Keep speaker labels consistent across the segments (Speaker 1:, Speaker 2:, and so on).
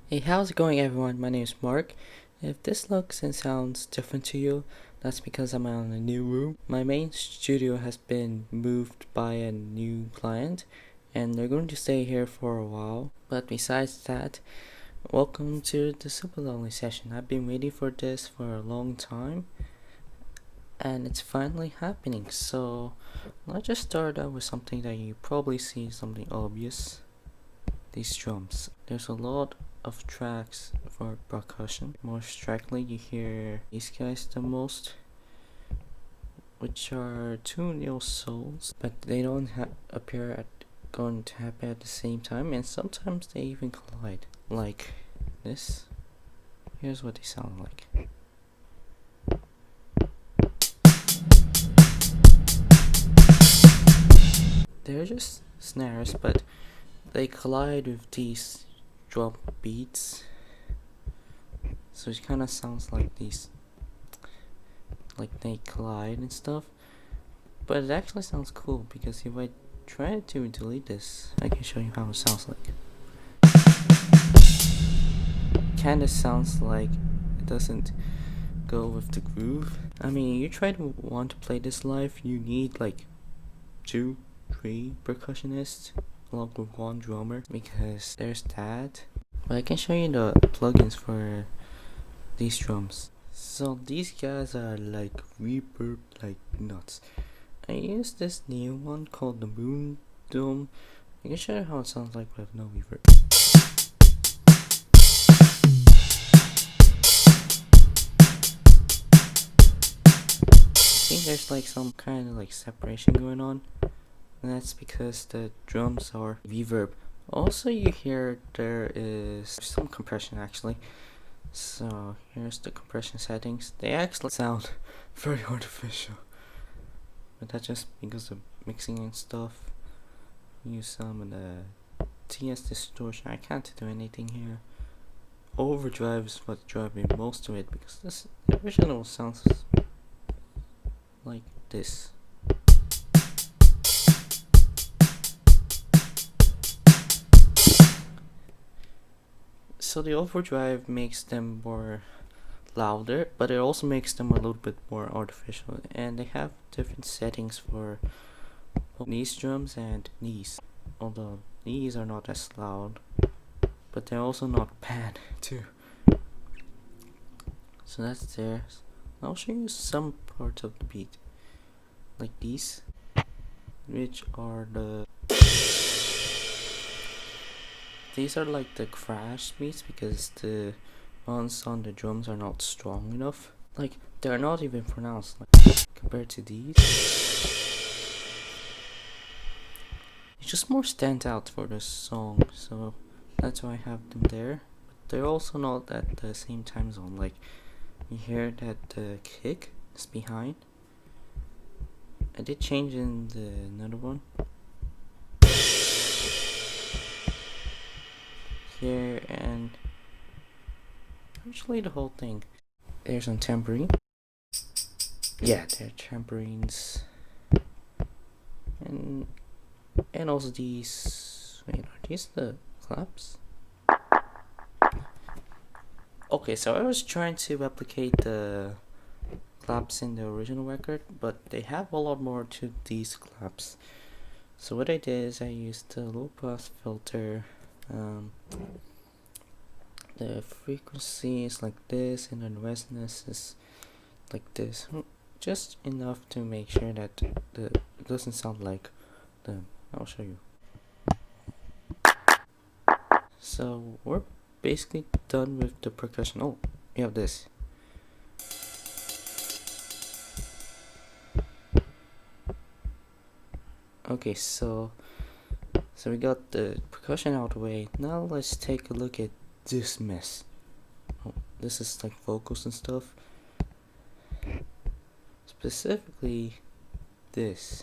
Speaker 1: Hey, how's it going everyone? My name is Mark. If this looks and sounds different to you, that's because I'm in a new room. My main studio has been moved by a new client and they're going to stay here for a while. But besides that, welcome to the Supalonely session. I've been waiting for this for a long time and it's finally happening. So let's just start out with something that you probably see something obvious. These drums. There's a lot of tracks for percussion. Most strikingly you hear these guys the most, which are two neo souls, but they don't appear at going to happen at the same time, and sometimes they even collide, like this. Here's what they sound like. They're just snares, but they collide with these drum beats, so it kind of sounds like these, like they collide and stuff. But it actually sounds cool because if I try to delete this, I can show you how it sounds like. Kinda sounds like it doesn't go with the groove. I mean, you try to want to play this live, you need like 2-3 percussionists along with one drummer, because there's that. But I can show you the plugins for these drums. So these guys are like reverb like nuts. I used this new one called the Moon Dome. I can show you how it sounds like with no reverb. I think there's like some kind of like separation going on, and that's because the drums are reverb. Also you hear there is some compression actually. So here's the compression settings. They actually sound very artificial, but that's just because of mixing and stuff. Use some of the TS distortion. I can't do anything here. Overdrive is what's driving most of it, because this original sounds like this. So the overdrive makes them more louder, but it also makes them a little bit more artificial, and they have different settings for these drums and these, although these are not as loud, but they're also not bad too. So that's theirs. I'll show you some parts of the beat, like these, which are these are like the crash beats, because the ones on the drums are not strong enough. Like, they're not even pronounced, like, compared to these. It's just more stand out for the song, so that's why I have them there. But they're also not at the same time zone. Like, you hear that the kick is behind. I did change in the another one. Here, and actually the whole thing. There's some tambourine. Yeah, they're tambourines. And also these, wait, are these the claps? Okay, so I was trying to replicate the claps in the original record, but they have a lot more to these claps. So what I did is I used the low pass filter. The frequency is like this, and the resonance is like this, just enough to make sure that it doesn't sound like them. I'll show you. So we're basically done with the percussion. Oh, we have this. Okay, so we got the percussion out of the way. Now let's take a look at this mess. Oh, this is like vocals and stuff. Specifically this.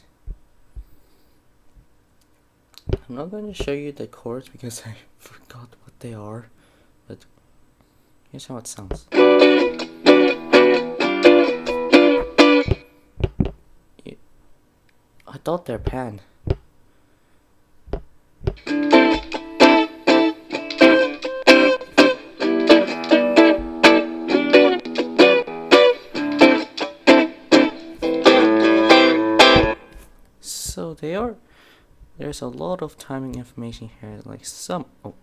Speaker 1: I'm not going to show you the chords because I forgot what they are, but here's how it sounds. I thought they're pan. There's a lot of timing information here, like some of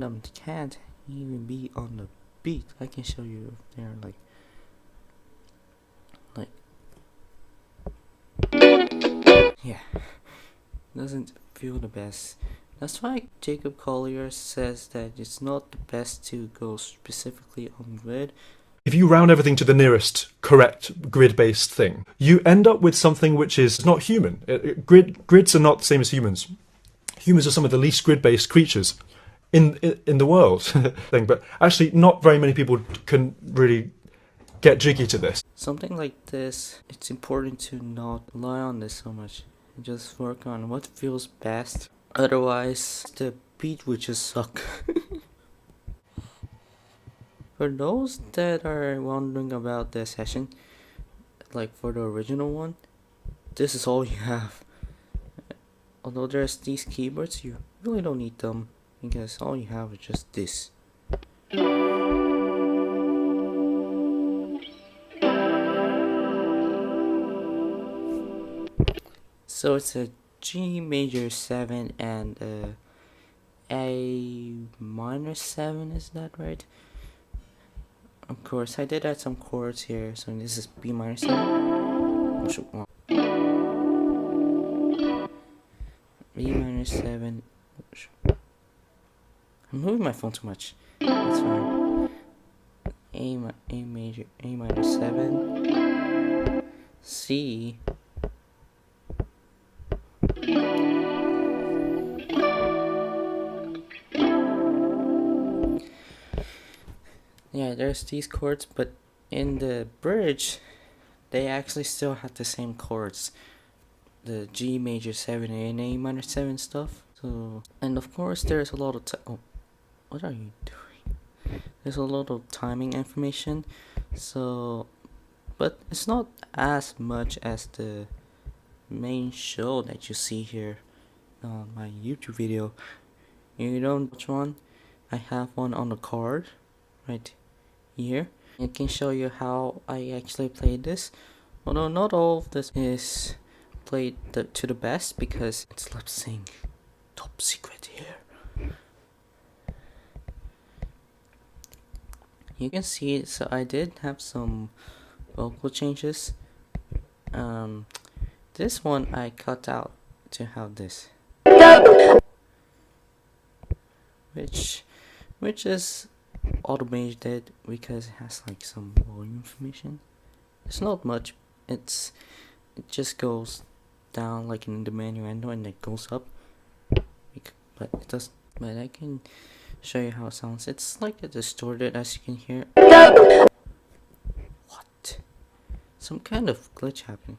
Speaker 1: them can't even be on the beat. I can show you if they're like yeah, doesn't feel the best. That's why Jacob Collier says that it's not the best to go specifically on grid.
Speaker 2: If you round everything to the nearest correct grid-based thing, you end up with something which is not human. Grids are not the same as humans. Humans are some of the least grid-based creatures in the world. But actually, not very many people can really get jiggy to this.
Speaker 1: Something like this, it's important to not rely on this so much. Just work on what feels best. Otherwise, the beat would just suck. For those that are wondering about the session, like for the original one, this is all you have. Although there's these keyboards, you really don't need them because all you have is just this. So it's a G major 7 and A minor 7, is that right? Of course, I did add some chords here, so this is B minor 7. B minor 7. I'm moving my phone too much. That's fine. A major, A minor 7. C. Yeah, there's these chords, but in the bridge, they actually still have the same chords. The G major 7 and A minor 7 stuff. So, and of course, there's a lot of what are you doing? There's a lot of timing information. So, but it's not as much as the main show that you see here on my YouTube video. You don't watch one? I have one on the card right here. It can show you how I actually played this. Although not all of this is played to the best because it's lip sync. Top secret here. You can see, so I did have some vocal changes. This one I cut out to have this, which is automated because it has like some volume information. It's not much. It just goes down like in the manuendo and it goes up. But it does. But I can show you how it sounds. It's like distorted, as you can hear. What? Some kind of glitch happening.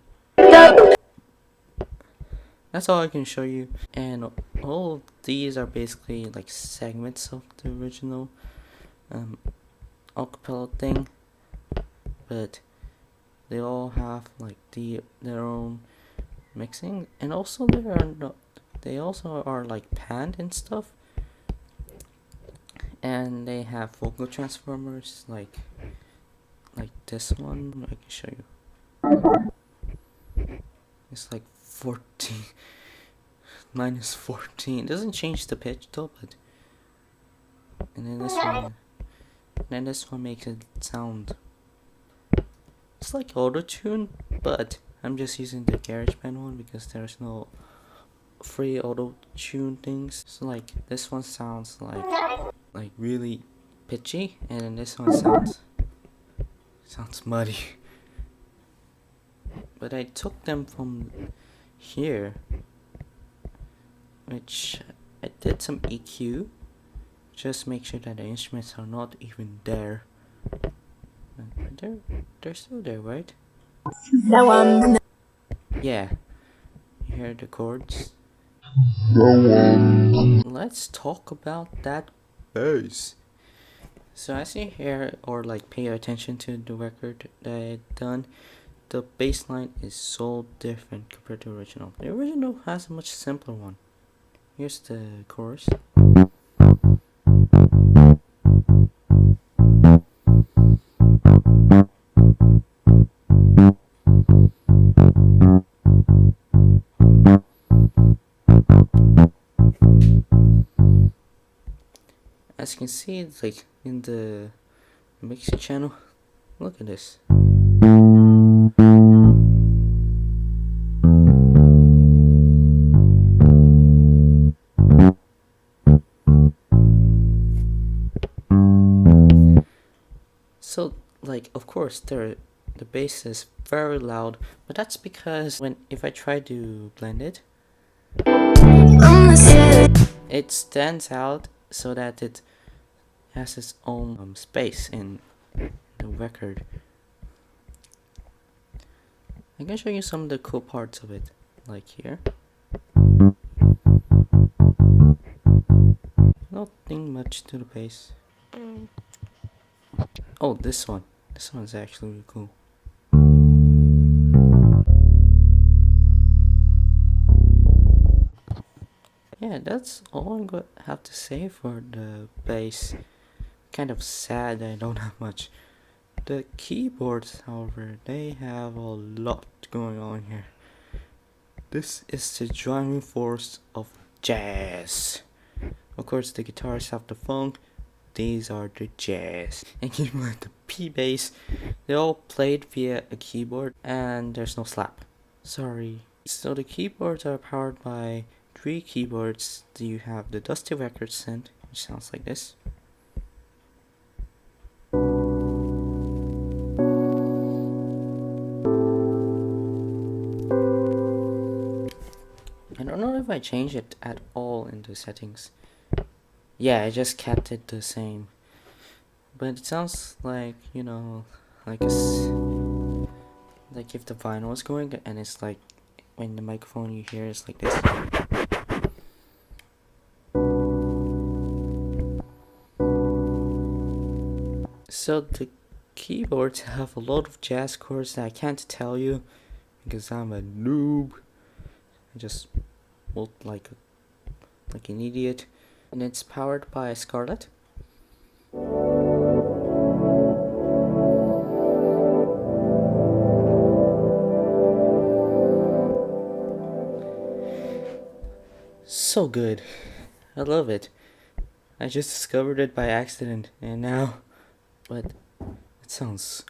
Speaker 1: That's all I can show you. And all of these are basically like segments of the original acapella thing, but they all have like their own mixing, and also they also are like panned and stuff, and they have vocal transformers like this one. I can show you. It's like 14 minus 14. It doesn't change the pitch though, but and then this one makes it sound, it's like auto-tune, but I'm just using the GarageBand one because there's no free auto-tune things. So like this one sounds like really pitchy, and then this one sounds muddy. But I took them from here, which I did some EQ. Just make sure that the instruments are not even there. They're still there, right? Yeah. You hear the chords? Let's talk about that bass. So as you hear or like pay attention to the record that I done, the bass line is so different compared to the original. The original has a much simpler one. Here's the chorus. you can see, it's like in the mixing channel. Look at this. So, like, of course, the bass is very loud, but that's because if I try to blend it, it stands out so that it has its own space in the record. I can show you some of the cool parts of it, like here. Nothing much to the bass. Oh, this one. This one's actually really cool. Yeah, that's all I'm gonna have to say for the bass. Kind of sad I don't have much. The keyboards, however, they have a lot going on here. This is the driving force of jazz. Of course, the guitars have the funk. These are the jazz. And keep in mind the P bass, they all played via a keyboard and there's no slap. Sorry. So the keyboards are powered by 3 keyboards. You have the Dusty Record synth, which sounds like this. I don't know if I changed it at all in the settings. Yeah, I just kept it the same. But it sounds like, you know, like if the vinyl is going and it's like when the microphone you hear is like this. So the keyboards have a lot of jazz chords that I can't tell you because I'm a noob. I just look like an idiot. And it's powered by Scarlett. So good. I love it. I just discovered it by accident and now, but it sounds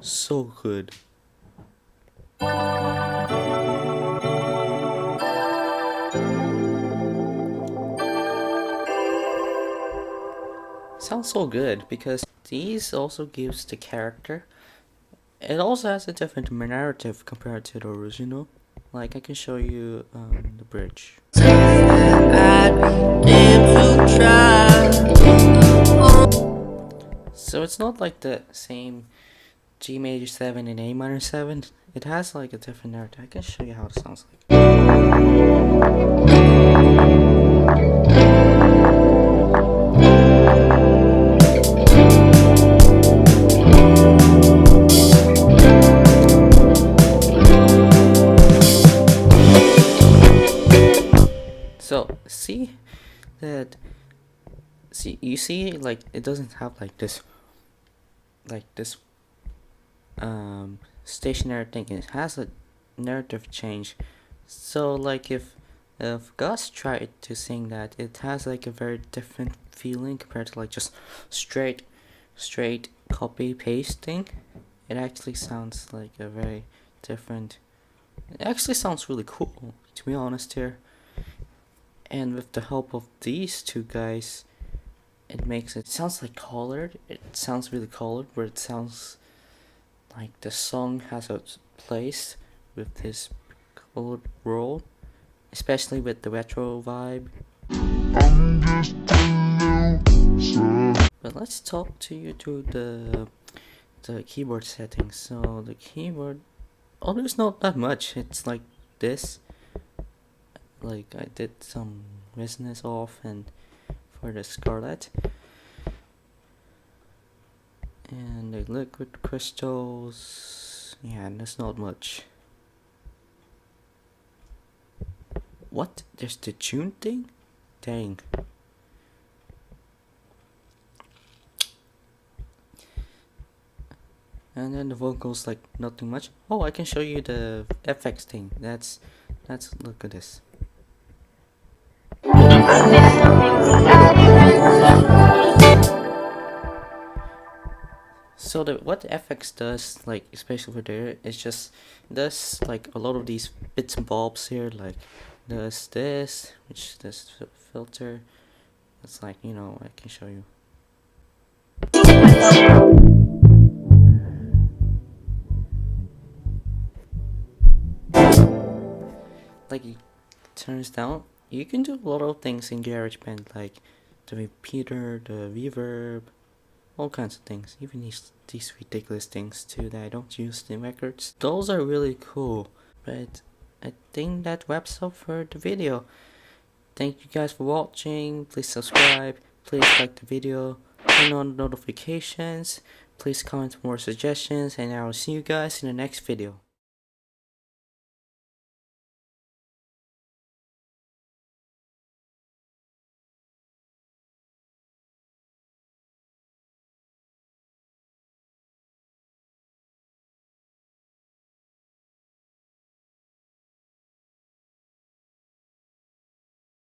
Speaker 1: so good. Sounds so good because these also gives the character. It also has a different narrative compared to the original. Like I can show you the bridge. So it's not like the same G major 7 and A minor 7. It has like a different narrative. I can show you how it sounds like. So you see like it doesn't have like this stationary thing. It has a narrative change. So like if Gus tried to sing that, it has like a very different feeling compared to like just straight copy pasting. It actually sounds like a very different. It actually sounds really cool, to be honest here. And with the help of these two guys, it sounds like colored. It sounds really colored, where it sounds like the song has a place with this colored role, especially with the retro vibe. But let's talk to you through the keyboard settings. So the keyboard, there's not that much. It's like this. Like I did some resonance off and for the Scarlett. And the liquid crystals, yeah, there's not much. What? There's the tune thing? Dang. And then the vocals, like nothing much. Oh, I can show you the FX thing. That's look at this. So what the FX does, like especially for there, is just does like a lot of these bits and bobs here, like does this, which this filter. It's like, you know, I can show you. Like it turns down. You can do a lot of things in GarageBand, like the repeater, the reverb, all kinds of things. Even these ridiculous things too that I don't use in records. Those are really cool. But I think that wraps up for the video. Thank you guys for watching. Please subscribe. Please like the video. Turn on notifications. Please comment more suggestions, and I will see you guys in the next video.